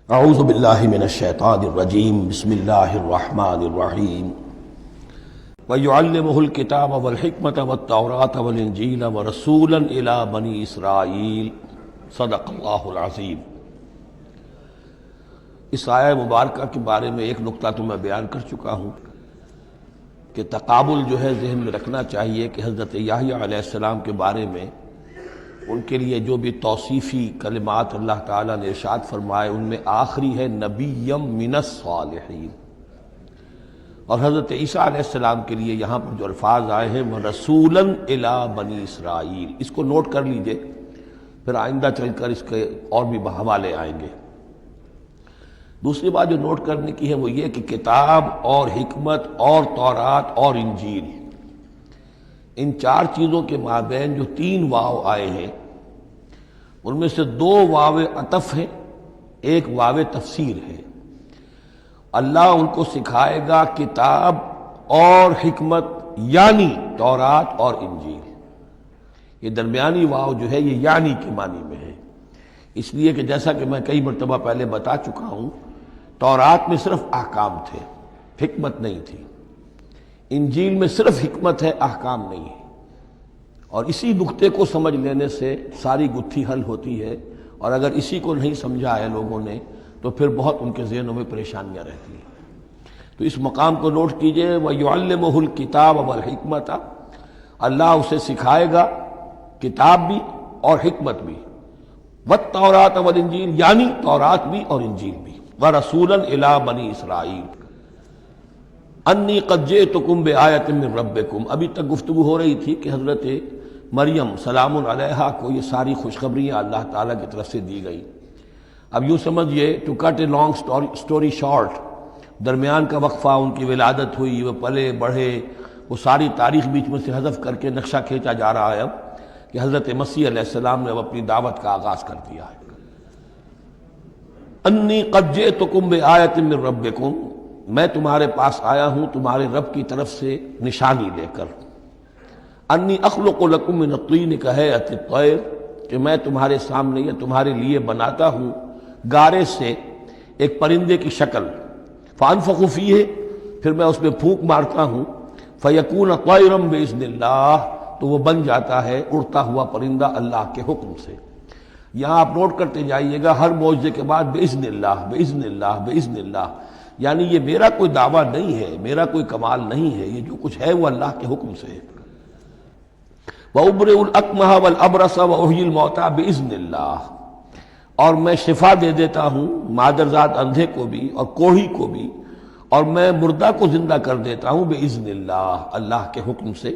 اعوذ باللہ من الشیطان الرجیم بسم اللہ الرحمن الرحیم وَيُعَلِّمُهُ الْكِتَابَ وَالْحِكْمَةَ وَالتَّوْرَاةَ وَالْإِنْجِيلَ وَرَسُولًا إِلَى بَنِي إِسْرَائِيلَ صدق اللہ العظیم۔ اس آیہ مبارکہ کے بارے میں ایک نقطہ تو میں بیان کر چکا ہوں کہ تقابل جو ہے ذہن میں رکھنا چاہیے کہ حضرت یحییٰ علیہ السلام کے بارے میں ان کے لیے جو بھی توصیفی کلمات اللہ تعالیٰ نے ارشاد فرمائے ان میں آخری ہے نبیم من الصالحین، اور حضرت عیسیٰ علیہ السلام کے لیے یہاں پر جو الفاظ آئے ہیں وہ رسولاً الی بنی اسرائیل، اس کو نوٹ کر لیجئے، پھر آئندہ چل کر اس کے اور بھی حوالے آئیں گے۔ دوسری بات جو نوٹ کرنے کی ہے وہ یہ کہ کتاب اور حکمت اور تورات اور انجیل، ان چار چیزوں کے مابین جو تین واو آئے ہیں ان میں سے دو واو عطف ہیں، ایک واو تفسیر ہے۔ اللہ ان کو سکھائے گا کتاب اور حکمت، یعنی تورات اور انجیل۔ یہ درمیانی واو جو ہے یہ یعنی کے معنی میں ہے، اس لیے کہ جیسا کہ میں کئی مرتبہ پہلے بتا چکا ہوں، تورات میں صرف احکام تھے، حکمت نہیں تھی۔ انجیل میں صرف حکمت ہے، احکام نہیں ہے، اور اسی نقطے کو سمجھ لینے سے ساری گتھی حل ہوتی ہے، اور اگر اسی کو نہیں سمجھا ہے لوگوں نے تو پھر بہت ان کے ذہنوں میں پریشانیاں رہتی ہیں۔ تو اس مقام کو نوٹ کیجئے، وَيُعَلِّمُهُ الْكِتَابَ وَالْحِكْمَةَ، اللہ اسے سکھائے گا کتاب بھی اور حکمت بھی، وَالتَّوْرَاةَ وَالْإِنْجِيلَ، یعنی تورات بھی اور انجیل بھی، وَرَسُولًا إِلَىٰ بَنِي إِسْرَائِيلَ انی قد جئتکم بآیۃ من ربکم۔ ابھی تک گفتگو ہو رہی تھی کہ حضرت مریم سلام علیہا کو یہ ساری خوشخبریاں اللہ تعالیٰ کی طرف سے دی گئی۔ اب یوں سمجھئے، to cut a long story short, درمیان کا وقفہ، ان کی ولادت ہوئی، وہ پلے بڑھے، وہ ساری تاریخ بیچ میں سے حذف کر کے نقشہ کھینچا جا رہا ہے اب کہ حضرت مسیح علیہ السلام نے اب اپنی دعوت کا آغاز کر دیا ہے۔ انی قد جئتکم بآیۃ من ربکم، میں تمہارے پاس آیا ہوں تمہارے رب کی طرف سے نشانی لے کر۔ انی اخلق لکم من الطین کہیئۃ الطیر، کہ میں تمہارے سامنے یا تمہارے لیے بناتا ہوں گارے سے ایک پرندے کی شکل، فانفخ فیہ، پھر میں اس میں پھونک مارتا ہوں، فیکون طیرا باذن اللہ، تو وہ بن جاتا ہے اڑتا ہوا پرندہ اللہ کے حکم سے۔ یہاں آپ نوٹ کرتے جائیے گا، ہر معجزے کے بعد باذن اللہ باذن اللہ باذن اللہ، یعنی یہ میرا کوئی دعویٰ نہیں ہے، میرا کوئی کمال نہیں ہے، یہ جو کچھ ہے وہ اللہ کے حکم سے ہے۔ وَأُبْرِئُ الْأَكْمَحَ وَالْأَبْرَصَ وَأُحْيِي الْمَوْتَىٰ بِإِذْنِ اللَّهِ، اور میں شفا دے دیتا ہوں مادرزاد اندھے کو بھی اور کوڑھی کو بھی، اور میں مردہ کو زندہ کر دیتا ہوں بِإِذْنِ اللَّهِ، اللہ کے حکم سے۔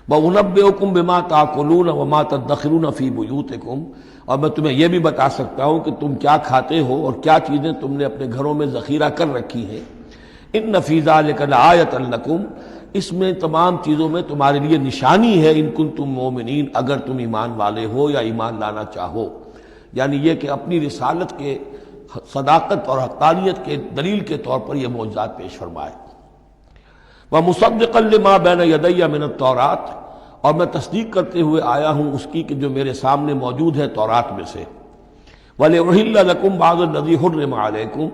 وَأُنَبِّئُكُم بِمَا تَأْكُلُونَ وَمَا تَدَّخِرُونَ فِي بُيُوتِكُمْ، اور میں تمہیں یہ بھی بتا سکتا ہوں کہ تم کیا کھاتے ہو اور کیا چیزیں تم نے اپنے گھروں میں ذخیرہ کر رکھی ہیں۔ ان فی ذلک لآیۃ لکم، اس میں تمام چیزوں میں تمہارے لیے نشانی ہے، ان کنتم مؤمنین، اگر تم ایمان والے ہو یا ایمان لانا چاہو، یعنی یہ کہ اپنی رسالت کے صداقت اور حقانیت کے دلیل کے طور پر یہ معجزات پیش فرمائے۔ وَمُصَدِّقًا لِمَا بَيْنَ يَدَيَّ مِنَ التَّوْرَاةِ، اور میں تصدیق کرتے ہوئے آیا ہوں اس کی کہ جو میرے سامنے موجود ہے تورات میں سے۔ وَلِأُحِلَّ لَكُمْ بَعْضَ الَّذِي حُرِّمَ عَلَيْكُمْ،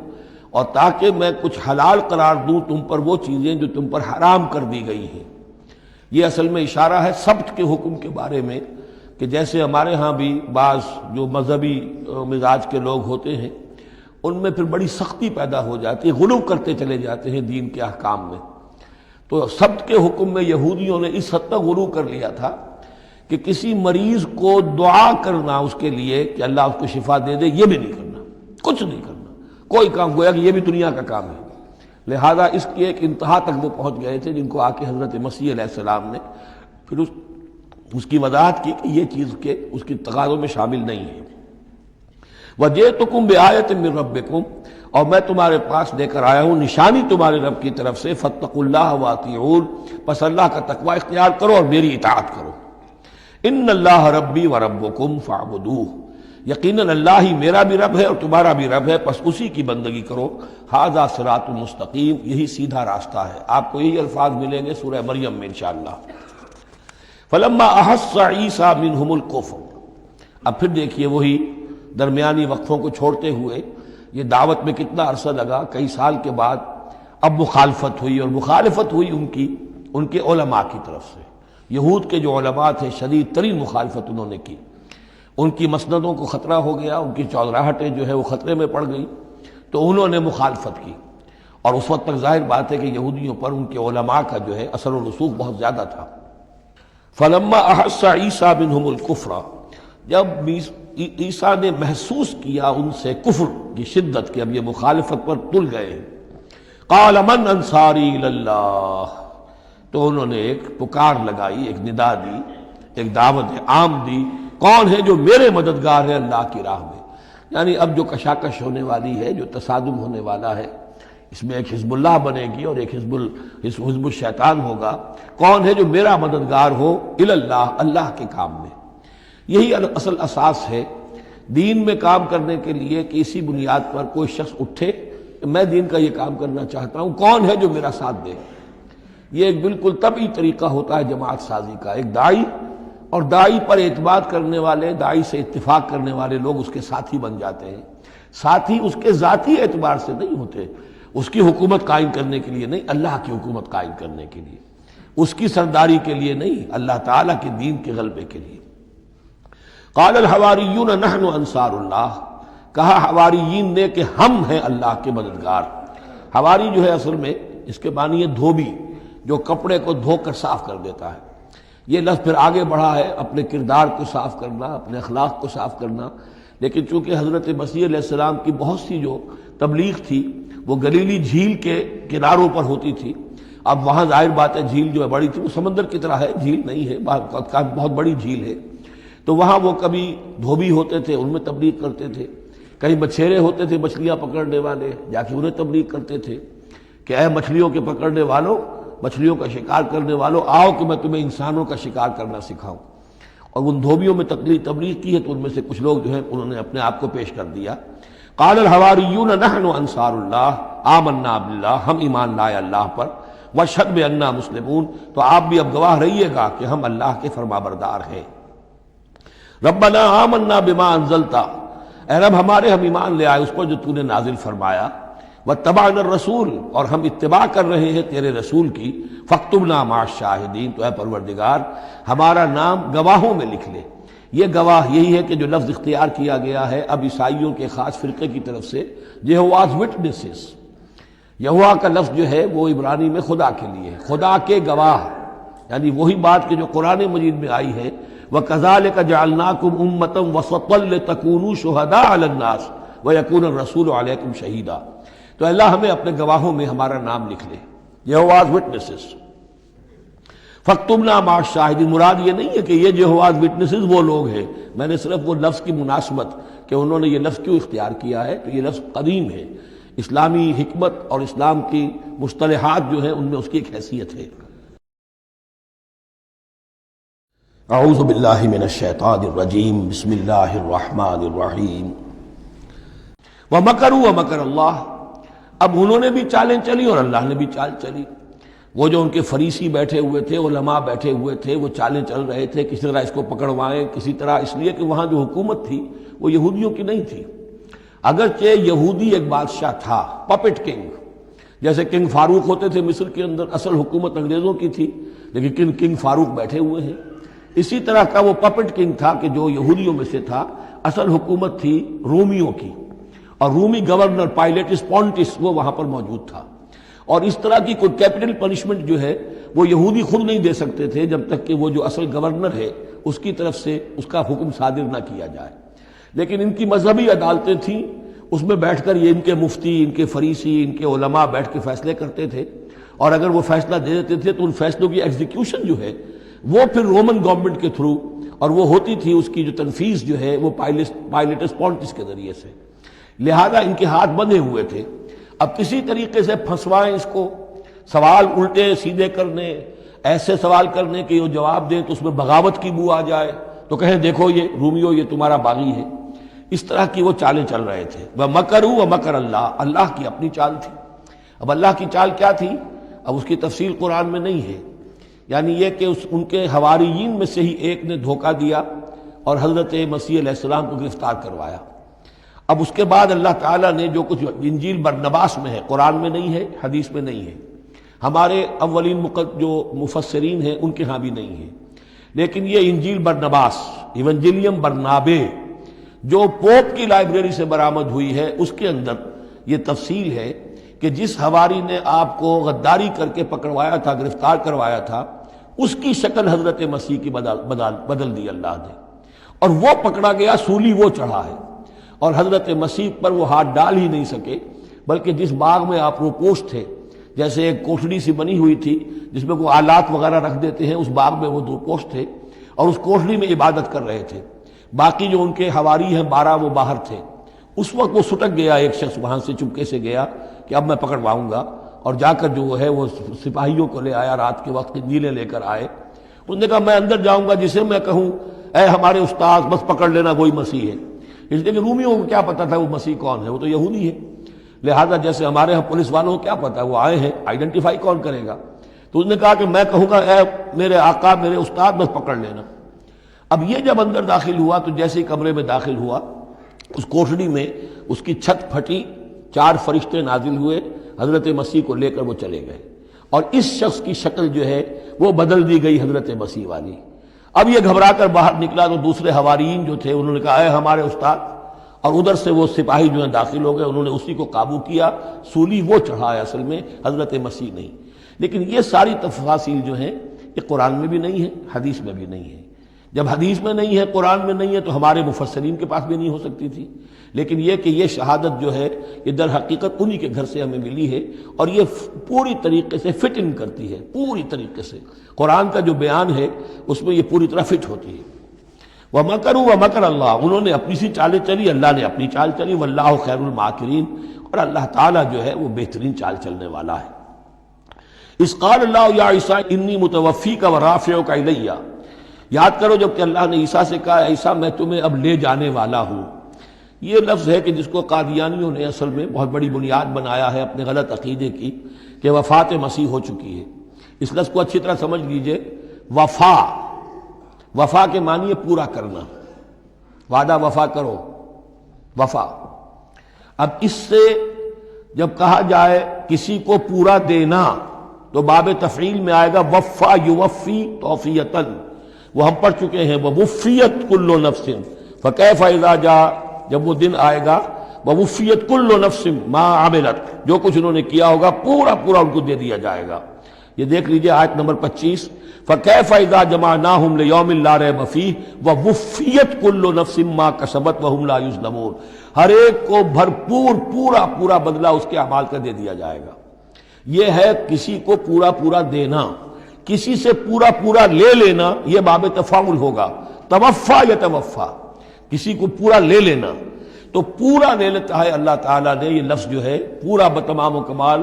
اور تاکہ میں کچھ حلال قرار دوں تم پر وہ چیزیں جو تم پر حرام کر دی گئی ہیں۔ یہ اصل میں اشارہ ہے سبت کے حکم کے بارے میں، کہ جیسے ہمارے ہاں بھی بعض جو مذہبی مزاج کے لوگ ہوتے ہیں ان میں پھر بڑی سختی پیدا ہو جاتی ہے، غلو کرتے چلے جاتے ہیں دین کے احکام میں۔ تو سبت کے حکم میں یہودیوں نے اس حد تک غلو کر لیا تھا کہ کسی مریض کو دعا کرنا اس کے لیے کہ اللہ اس کو شفا دے دے، یہ بھی نہیں کرنا، کچھ نہیں کرنا، کوئی کام، گویا کہ یہ بھی دنیا کا کام ہے۔ لہذا اس کی ایک انتہا تک وہ پہنچ گئے تھے جن کو آ کے حضرت مسیح علیہ السلام نے پھر اس کی وضاحت کی کہ یہ چیز کے اس کی تقاضوں میں شامل نہیں ہے۔ وَجِئْتُكُم بِآیَةٍ مِّن رَبِّكُمْ، اور میں تمہارے پاس لے کر آیا ہوں نشانی تمہارے رب کی طرف سے، فَاتَّقُوا اللَّهَ وَأَطِیعُونِ، پس اللہ کا تقوی اختیار کرو اور میری اطاعت کرو۔ ان اللہ ربی وربکم فاعبدوہ، یقیناً اللہ ہی میرا بھی رب ہے اور تمہارا بھی رب ہے، پس اسی کی بندگی کرو۔ ھذا صراط مستقیم، یہی سیدھا راستہ ہے۔ آپ کو یہی الفاظ ملیں گے سورہ مریم میں انشاءاللہ۔ فلما احس عیسیٰ منہم الکفر، اب پھر دیکھیے وہی درمیانی وقفوں کو چھوڑتے ہوئے یہ دعوت میں کتنا عرصہ لگا، کئی سال کے بعد اب مخالفت ہوئی، اور مخالفت ہوئی ان کے علماء کی طرف سے۔ یہود کے جو علماء تھے شدید ترین مخالفت انہوں نے کی، ان کی مسندوں کو خطرہ ہو گیا، ان کی چودراہٹیں جو ہے وہ خطرے میں پڑ گئی، تو انہوں نے مخالفت کی۔ اور اس وقت تک ظاہر بات ہے کہ یہودیوں پر ان کے علماء کا جو ہے اثر و رسوخ بہت زیادہ تھا۔ فلما احس عیسیٰ منہم الکفر، جب عیسیٰ نے محسوس کیا ان سے کفر کی شدت کہ اب یہ مخالفت پر تل گئے ہیں، قال من انصاری الی اللہ، تو انہوں نے ایک پکار لگائی، ایک ندا دی، ایک دعوت عام دی، کون ہے جو میرے مددگار ہے اللہ کی راہ میں؟ یعنی اب جو کشاکش ہونے والی ہے، جو تصادم ہونے والا ہے، اس میں ایک حزب اللہ بنے گی اور ایک حزب الشیطان ہوگا، کون ہے جو میرا مددگار ہو الی اللہ، اللہ کے کام میں۔ یہی اصل اساس ہے دین میں کام کرنے کے لیے کہ اسی بنیاد پر کوئی شخص اٹھے کہ میں دین کا یہ کام کرنا چاہتا ہوں، کون ہے جو میرا ساتھ دے۔ یہ ایک بالکل طبعی طریقہ ہوتا ہے جماعت سازی کا، ایک داعی اور داعی پر اعتماد کرنے والے، داعی سے اتفاق کرنے والے لوگ اس کے ساتھی بن جاتے ہیں۔ ساتھی اس کے ذاتی اعتبار سے نہیں ہوتے، اس کی حکومت قائم کرنے کے لیے نہیں، اللہ کی حکومت قائم کرنے کے لیے، اس کی سرداری کے لیے نہیں، اللہ تعالیٰ کے دین کے غلبے کے لیے۔ قال الحواریون نحن انصار اللہ، کہا حواریین نے کہ ہم ہیں اللہ کے مددگار۔ حواری جو ہے اصل میں اس کے معنی ہے دھوبی، جو کپڑے کو دھو کر صاف کر دیتا ہے۔ یہ لفظ پھر آگے بڑھا ہے اپنے کردار کو صاف کرنا، اپنے اخلاق کو صاف کرنا، لیکن چونکہ حضرت مسیح علیہ السلام کی بہت سی جو تبلیغ تھی وہ گلیلی جھیل کے کناروں پر ہوتی تھی۔ اب وہاں ظاہر بات ہے جھیل جو ہے بڑی تھی، وہ سمندر کی طرح ہے، جھیل نہیں ہے، بہت بڑی جھیل ہے، تو وہاں وہ کبھی دھوبی ہوتے تھے، ان میں تبلیغ کرتے تھے، کہیں مچھیرے ہوتے تھے مچھلیاں پکڑنے والے، جا کے انہیں تبلیغ کرتے تھے کہ اے مچھلیوں کے پکڑنے والوں، مچھلیوں کا شکار کرنے والوں، آؤ کہ میں تمہیں انسانوں کا شکار کرنا سکھاؤں۔ اور ان دھوبیوں میں تبلیغ کی ہے، تو ان میں سے کچھ لوگ جو ہیں انہوں نے اپنے آپ کو پیش کر دیا۔ قال الحواریون نحن انصار اللہ آمنا باللہ، ہم ایمان لائے اللہ پر، واشہد بأننا مسلمون، تو آپ بھی اب گواہ رہیے گا کہ ہم اللہ کے فرمانبردار ہیں۔ ربنا آمنا بما انزلتا، اے رب ہمارے ہم ایمان لے آئے اس پر جو تو نے نازل فرمایا، واتبعنا الرسول، اور ہم اتباع کر رہے ہیں تیرے رسول کی، فاکتبنا مع الشاہدین، تو اے پروردگار ہمارا نام گواہوں میں لکھ لے۔ یہ گواہ یہی ہے کہ جو لفظ اختیار کیا گیا ہے اب عیسائیوں کے خاص فرقے کی طرف سے، یہواز وٹنسز، یہوا کا لفظ جو ہے وہ عبرانی میں خدا کے لیے ہے، خدا کے گواہ، یعنی وہی بات کہ جو قرآن مجید میں آئی ہے، وَكَذَلِكَ جَعَلْنَاكُمْ أُمَّةً وَسَطًا لِتَكُونُوا شُهَدَاءَ عَلَى النَّاسِ وَيَكُونَ الرَّسُولُ عَلَيْكُمْ شَهِيدًا، تو اللہ ہمیں اپنے گواہوں میں ہمارا نام لکھ لے، یہواز وٹنسز۔ فاکتبنا مع الشاہدین، مراد یہ نہیں ہے کہ یہ یہواز وٹنسز وہ لوگ ہیں، میں نے صرف وہ لفظ کی مناسبت کہ انہوں نے یہ لفظ کیوں اختیار کیا ہے، تو یہ لفظ قدیم ہے، اسلامی حکمت اور اسلام کی مصطلحات جو ہیں ان میں اس کی ایک حیثیت ہے۔ اعوذ باللہ من الشیطان الرجیم، بسم اللہ الرحمن الرحیم۔ وَمَكَرُوا وَمَكَرَ اللَّهُ، اب انہوں نے بھی چالیں چلی اور اللہ نے بھی چال چلی۔ وہ جو ان کے فریسی بیٹھے ہوئے تھے، علماء بیٹھے ہوئے تھے، وہ چالیں چل رہے تھے کسی طرح اس کو پکڑوائیں، کسی طرح، اس لیے کہ وہاں جو حکومت تھی وہ یہودیوں کی نہیں تھی۔ اگرچہ یہودی ایک بادشاہ تھا، پپٹ کنگ، جیسے کنگ فاروق ہوتے تھے مصر کے اندر، اصل حکومت انگریزوں کی تھی، لیکن کنگ فاروق بیٹھے ہوئے ہیں۔ اسی طرح کا وہ پپٹ کنگ تھا کہ جو یہودیوں میں سے تھا، اصل حکومت تھی رومیوں کی، اور رومی گورنر پائلیٹس پونٹس وہ وہاں پر موجود تھا۔ اور اس طرح کی کوئی کیپٹل پنشمنٹ جو ہے وہ یہودی خود نہیں دے سکتے تھے جب تک کہ وہ جو اصل گورنر ہے اس کی طرف سے اس کا حکم صادر نہ کیا جائے، لیکن ان کی مذہبی عدالتیں تھیں، اس میں بیٹھ کر یہ ان کے مفتی، ان کے فریسی، ان کے علماء بیٹھ کے فیصلے کرتے تھے، اور اگر وہ فیصلہ دے دیتے تھے تو ان فیصلوں کی ایگزیکیوشن جو ہے وہ پھر رومن گورنمنٹ کے تھرو، اور وہ ہوتی تھی اس کی جو تنفیذ جو ہے وہ پائلیٹس پونٹس کے ذریعے سے، لہذا ان کے ہاتھ بندھے ہوئے تھے۔ اب کسی طریقے سے پھنسوائیں اس کو، سوال الٹے سیدھے کرنے، ایسے سوال کرنے کہ وہ جواب دیں تو اس میں بغاوت کی بو آ جائے، تو کہیں دیکھو یہ رومیو یہ تمہارا باغی ہے، اس طرح کی وہ چالیں چل رہے تھے۔ وَمَكَرُوا وَمَكَرَ اللَّهُ، اللہ کی اپنی چال تھی۔ اب اللہ کی چال کیا تھی، اب اس کی تفصیل قرآن میں نہیں ہے، یعنی یہ کہ ان کے حواریین میں سے ہی ایک نے دھوکہ دیا اور حضرت مسیح علیہ السلام کو گرفتار کروایا۔ اب اس کے بعد اللہ تعالیٰ نے جو کچھ انجیل برنباس میں ہے، قرآن میں نہیں ہے، حدیث میں نہیں ہے، ہمارے اولین جو مفسرین ہیں ان کے ہاں بھی نہیں ہے، لیکن یہ انجیل برنباس، ایونجیلیم برنابے، جو پوپ کی لائبریری سے برآمد ہوئی ہے، اس کے اندر یہ تفصیل ہے کہ جس حواری نے آپ کو غداری کر کے پکڑوایا تھا، گرفتار کروایا تھا، اس کی شکل حضرت مسیح کی بدل دی اللہ نے، اور وہ پکڑا گیا، سولی وہ چڑھا ہے، اور حضرت مسیح پر وہ ہاتھ ڈال ہی نہیں سکے، بلکہ جس باغ میں آپ روپوش تھے، جیسے ایک کوٹڑی سی بنی ہوئی تھی جس میں کوئی آلات وغیرہ رکھ دیتے ہیں، اس باغ میں وہ روپوش تھے اور اس کوٹڑی میں عبادت کر رہے تھے، باقی جو ان کے حواری ہیں 12 وہ باہر تھے۔ اس وقت وہ سٹک گیا، ایک شخص وہاں سے چپکے سے گیا کہ اب میں پکڑواؤں گا، اور جا کر جو ہے وہ سپاہیوں کو لے آیا، رات کے وقت نیلے لے کر آئے، اس نے کہا میں اندر جاؤں گا، جسے میں کہوں اے ہمارے استاد بس پکڑ لینا وہی مسیح ہے، اس لیے کہ رومیوں کو کیا پتا تھا وہ مسیح کون ہے، وہ تو یہودی ہے، لہذا جیسے ہمارے ہاں پولیس والوں کو کیا پتا ہے وہ آئے ہیں، آئیڈینٹیفائی کون کرے گا، تو اس نے کہا کہ میں کہوں گا اے میرے آقا میرے استاد بس پکڑ لینا۔ اب یہ جب اندر داخل ہوا تو جیسے ہی کمرے میں داخل ہوا، اس کوٹڑی میں اس کی چھت پھٹی، 4 فرشتے نازل ہوئے، حضرت مسیح کو لے کر وہ چلے گئے، اور اس شخص کی شکل جو ہے وہ بدل دی گئی حضرت مسیح والی۔ اب یہ گھبرا کر باہر نکلا تو دوسرے حواریین جو تھے انہوں نے کہا اے ہمارے استاد، اور ادھر سے وہ سپاہی جو ہیں داخل ہو گئے، انہوں نے اسی کو قابو کیا، سولی وہ چڑھا ہے اصل میں، حضرت مسیح نہیں۔ لیکن یہ ساری تفاصیل جو ہیں یہ قرآن میں بھی نہیں ہے، حدیث میں بھی نہیں ہے۔ جب حدیث میں نہیں ہے، قرآن میں نہیں ہے، تو ہمارے مفسرین کے پاس بھی نہیں ہو سکتی تھی، لیکن یہ کہ یہ شہادت جو ہے یہ در حقیقت انہی کے گھر سے ہمیں ملی ہے، اور یہ پوری طریقے سے فٹ ان کرتی ہے، پوری طریقے سے قرآن کا جو بیان ہے اس میں یہ پوری طرح فٹ ہوتی ہے۔ وَمَكَرُوا وَمَكَرَ اللَّهُ، انہوں نے اپنی سی چالیں چلی، اللہ نے اپنی چال چلی، وَاللَّهُ خَيْرُ الْمَاكِرِينَ، اور اللہ تعالیٰ جو ہے وہ بہترین چال چلنے والا ہے۔ اِذْ قَالَ اللَّهُ يَا عِيسَىٰ إِنِّي مُتَوَفِّيكَ وَرَافِعُكَ إِلَيَّ، یاد کرو جب کہ اللہ نے عیسیٰ سے کہا عیسیٰ میں تمہیں اب لے جانے والا ہوں، یہ لفظ ہے کہ جس کو قادیانیوں نے اصل میں بہت بڑی بنیاد بنایا ہے اپنے غلط عقیدے کی، کہ وفات مسیح ہو چکی ہے۔ اس لفظ کو اچھی طرح سمجھ لیجئے، وفا، وفا کے معنی ہے پورا کرنا، وعدہ وفا کرو، وفا۔ اب اس سے جب کہا جائے کسی کو پورا دینا تو باب تفعیل میں آئے گا وفا یوفی توفیتاً، وہ ہم پڑھ چکے ہیں، ووفیت کل نفس فکیف اذا جاء، جب وہ دن آئے گا ووفیت کل نفس ما عملت، جو کچھ انہوں نے کیا ہوگا پورا پورا ان کو دے دیا جائے گا۔ یہ دیکھ لیجئے آیت نمبر 25، فکیف اذا جمعناہم لیوم لا ریب فیہ ووفیت کل نفس ما کسبت وہم لا یظلمون، ہر ایک کو بھرپور پورا پورا بدلہ اس کے اعمال کا دے دیا جائے گا۔ یہ ہے کسی کو پورا پورا دینا، کسی سے پورا پورا لے لینا، یہ باب تفاعل ہوگا، توفا یا توفا، کسی کو پورا لے لینا، تو پورا لے لیتا ہے اللہ تعالیٰ نے۔ یہ لفظ جو ہے پورا بتمام و کمال،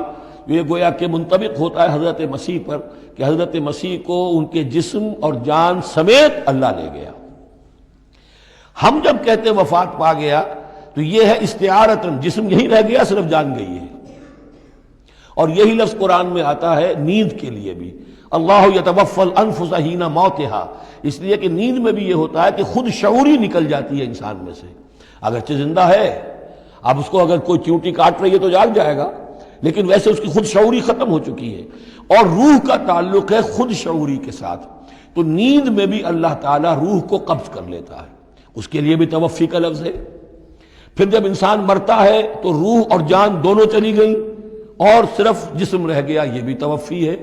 یہ گویا کہ منطبق ہوتا ہے حضرت مسیح پر، کہ حضرت مسیح کو ان کے جسم اور جان سمیت اللہ لے گیا۔ ہم جب کہتے وفات پا گیا تو یہ ہے استعارتاً، جسم یہیں رہ گیا، صرف جان گئی ہے، اور یہی لفظ قرآن میں آتا ہے نیند کے لیے بھی، اللہ یتوفی الانفس حین موتہا، اس لیے کہ نیند میں بھی یہ ہوتا ہے کہ خود شعوری نکل جاتی ہے انسان میں سے، اگرچہ زندہ ہے، اب اس کو اگر کوئی چیونٹی کاٹ رہی ہے تو جاگ جائے گا، لیکن ویسے اس کی خود شعوری ختم ہو چکی ہے، اور روح کا تعلق ہے خود شعوری کے ساتھ، تو نیند میں بھی اللہ تعالیٰ روح کو قبض کر لیتا ہے، اس کے لیے بھی توفی کا لفظ ہے۔ پھر جب انسان مرتا ہے تو روح اور جان دونوں چلی گئیں اور صرف جسم رہ گیا، یہ بھی توفی ہے۔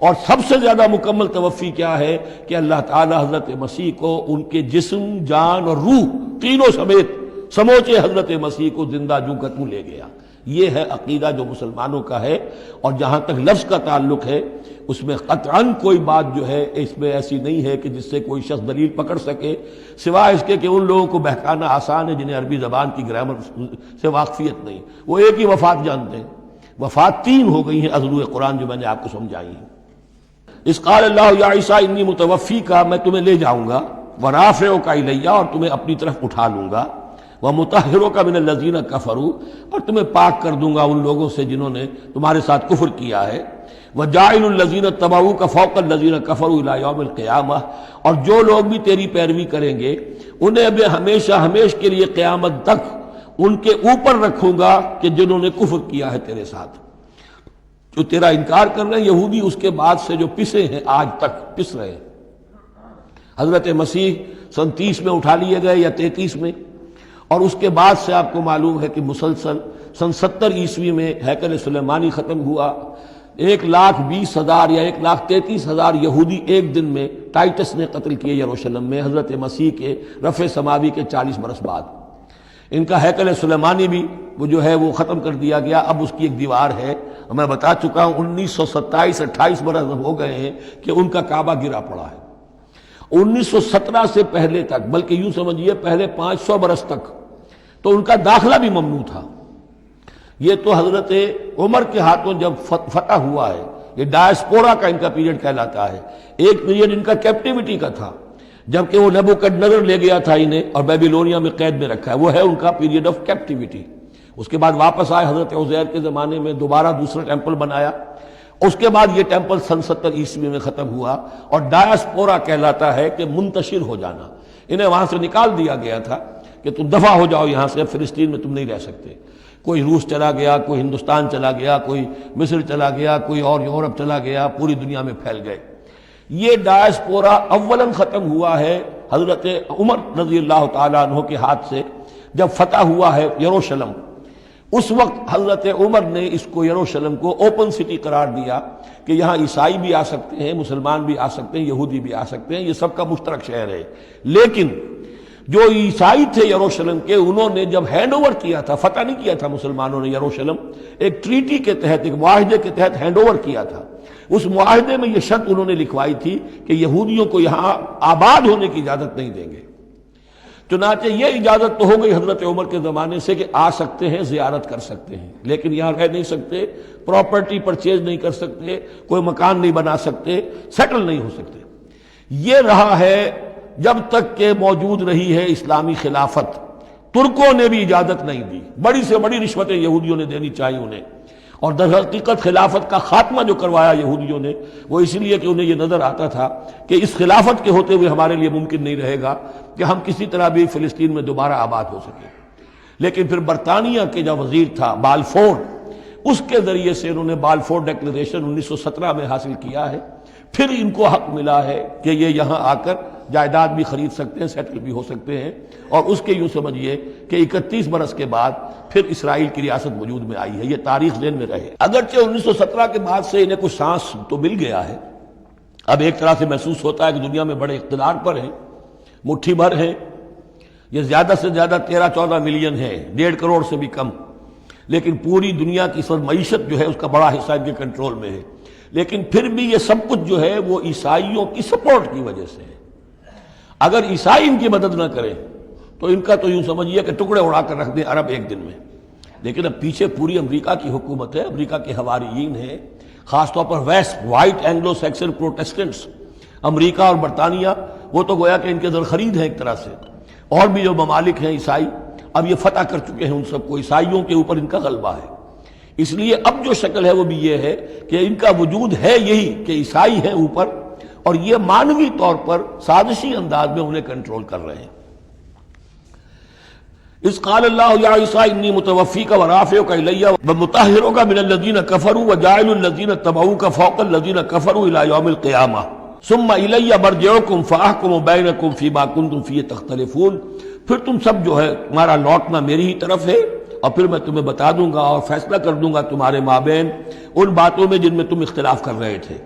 اور سب سے زیادہ مکمل توفی کیا ہے کہ اللہ تعالی حضرت مسیح کو ان کے جسم، جان اور روح تینوں سمیت سموچے حضرت مسیح کو زندہ جو کا توں لے گیا۔ یہ ہے عقیدہ جو مسلمانوں کا ہے، اور جہاں تک لفظ کا تعلق ہے اس میں قطعاً کوئی بات جو ہے اس میں ایسی نہیں ہے کہ جس سے کوئی شخص دلیل پکڑ سکے، سوائے اس کے کہ ان لوگوں کو بہکانا آسان ہے جنہیں عربی زبان کی گرامر سے واقفیت نہیں، وہ ایک ہی وفات جانتے ہیں۔ وفات 3 ہو گئی ہیں ازلوء قرآن جو میں نے آپ کو سمجھائی ہیں۔ اس قال اللہ یا عیسیٰ انی متوفی کا، میں تمہیں لے جاؤں گا، ورافعک الی، اور تمہیں اپنی طرف اٹھا لوں گا، ومطہرک من الذین کفروا، اور تمہیں پاک کر دوں گا ان لوگوں سے جنہوں نے تمہارے ساتھ کفر کیا ہے، وجاعل الذین اتبعوک فوق الذین کفروا الی یوم القیامہ، اور جو لوگ بھی تیری پیروی کریں گے انہیں اب ہمیشہ ہمیش کے لیے قیامت تک ان کے اوپر رکھوں گا کہ جنہوں نے کفر کیا ہے تیرے ساتھ. جو تیرا انکار کر رہے ہیں یہودی، اس کے بعد سے جو پسے ہیں آج تک پس رہے ہیں. حضرت مسیح سن 30 میں اٹھا لیے گئے یا 33 میں، اور اس کے بعد سے آپ کو معلوم ہے کہ مسلسل سن 70 عیسوی میں ہیکل سلیمانی ختم ہوا. 1,20,000 یا 1,33,000 یہودی ایک دن میں ٹائٹس نے قتل کیے یروشلم میں، حضرت مسیح کے رفع سماوی کے 40 برس بعد. ان کا ہیکل سلیمانی بھی وہ جو ہے وہ ختم کر دیا گیا. اب اس کی ایک دیوار ہے، میں بتا چکا ہوں 1927-28 برس ہو گئے ہیں کہ ان کا کعبہ گرا پڑا ہے. 1917 سے پہلے تک، بلکہ یوں سمجھیے پہلے 500 برس تک تو ان کا داخلہ بھی ممنوع تھا. یہ تو حضرت عمر کے ہاتھوں جب فتح ہوا ہے، یہ ڈائسپورا کا ان کا پیریڈ کہلاتا ہے. ایک پیریڈ ان کا کیپٹیوٹی کا تھا، جبکہ وہ نبوکڈنیزر لے گیا تھا انہیں اور بیبیلونیا میں قید میں رکھا ہے، وہ ہے ان کا پیریڈ آف کیپٹیوٹی. اس کے بعد واپس آئے حضرت عزیر کے زمانے میں، دوبارہ دوسرا ٹیمپل بنایا. اس کے بعد یہ ٹیمپل سن 70 عیسوی میں ختم ہوا، اور ڈائسپورا کہلاتا ہے کہ منتشر ہو جانا. انہیں وہاں سے نکال دیا گیا تھا کہ تم دفع ہو جاؤ یہاں سے، فلسطین میں تم نہیں رہ سکتے. کوئی روس چلا گیا، کوئی ہندوستان چلا گیا، کوئی مصر چلا گیا، کوئی اور یورپ چلا گیا، پوری دنیا میں پھیل گئے. یہ ڈائسپورا اولاً ختم ہوا ہے حضرت عمر رضی اللہ تعالیٰ عنہ کے ہاتھ سے، جب فتح ہوا ہے یروشلم. اس وقت حضرت عمر نے اس کو یروشلم کو اوپن سٹی قرار دیا کہ یہاں عیسائی بھی آ سکتے ہیں، مسلمان بھی آ سکتے ہیں، یہودی بھی آ سکتے ہیں، یہ سب کا مشترک شہر ہے. لیکن جو عیسائی تھے یروشلم کے، انہوں نے جب ہینڈ اوور کیا تھا، فتح نہیں کیا تھا مسلمانوں نے یروشلم، ایک ٹریٹی کے تحت، ایک معاہدے کے تحت ہینڈ اوور کیا تھا. اس معاہدے میں یہ شرط انہوں نے لکھوائی تھی کہ یہودیوں کو یہاں آباد ہونے کی اجازت نہیں دیں گے. چنانچہ یہ اجازت تو ہو گئی حضرت عمر کے زمانے سے کہ آ سکتے ہیں، زیارت کر سکتے ہیں، لیکن یہاں رہ نہیں سکتے، پراپرٹی پرچیز نہیں کر سکتے، کوئی مکان نہیں بنا سکتے، سیٹل نہیں ہو سکتے. یہ رہا ہے جب تک کہ موجود رہی ہے اسلامی خلافت. ترکوں نے بھی اجازت نہیں دی، بڑی سے بڑی رشوتیں یہودیوں نے دینی چاہیے انہیں، اور در حقیقت خلافت کا خاتمہ جو کروایا یہودیوں نے وہ اس لیے کہ انہیں یہ نظر آتا تھا کہ اس خلافت کے ہوتے ہوئے ہمارے لیے ممکن نہیں رہے گا کہ ہم کسی طرح بھی فلسطین میں دوبارہ آباد ہو سکیں. لیکن پھر برطانیہ کے جو وزیر تھا بالفور، اس کے ذریعے سے انہوں نے بالفور ڈیکلریشن 1917 میں حاصل کیا ہے. پھر ان کو حق ملا ہے کہ یہ یہاں آ کر جائیداد بھی خرید سکتے ہیں، سیٹل بھی ہو سکتے ہیں. اور اس کے یوں سمجھیے کہ 31 برس کے بعد پھر اسرائیل کی ریاست وجود میں آئی ہے. یہ تاریخ ذہن میں رہے. اگرچہ 1917 کے بعد سے انہیں کچھ سانس تو مل گیا ہے، اب ایک طرح سے محسوس ہوتا ہے کہ دنیا میں بڑے اقتدار پر ہیں، مٹھی بھر ہیں. یہ زیادہ سے زیادہ 13-14 ملین ہے، 1.5 کروڑ سے بھی کم. لیکن پوری دنیا کی سب معیشت جو ہے اس کا بڑا حصہ ان کے کنٹرول میں ہے. لیکن پھر بھی یہ سب کچھ جو ہے وہ عیسائیوں کی سپورٹ کی وجہ سے ہے. اگر عیسائی ان کی مدد نہ کریں تو ان کا تو یوں سمجھیے کہ ٹکڑے اڑا کر رکھ دیں عرب ایک دن میں. لیکن اب پیچھے پوری امریکہ کی حکومت ہے، امریکہ کے حواریین ہیں، خاص طور پر west white Anglo Saxon Protestants, امریکہ اور برطانیہ، وہ تو گویا کہ ان کے در خرید ہیں ایک طرح سے. اور بھی جو ممالک ہیں عیسائی، اب یہ فتح کر چکے ہیں ان سب کو، عیسائیوں کے اوپر ان کا غلبہ ہے. اس لیے اب جو شکل ہے وہ بھی یہ ہے کہ ان کا وجود ہے یہی کہ عیسائی ہیں اوپر، اور یہ مانوی طور پر سازشی انداز میں انہیں کنٹرول کر رہے ہیں. اذ قال اللہ یا عیسیٰ انی متوفیک ورافعک الی ومطہرک من الذین کفروا وجاعل الذین اتبعوک فوق الذین کفروا الی یوم القیامہ ثم الی مرجعکم فاحکم بینکم فیما کنتم فیہ تختلفون. پھر تم سب جو ہے تمہارا لوٹنا میری ہی طرف ہے، اور پھر میں تمہیں بتا دوں گا اور فیصلہ کر دوں گا تمہارے مابین ان باتوں میں جن میں تم اختلاف کر رہے تھے.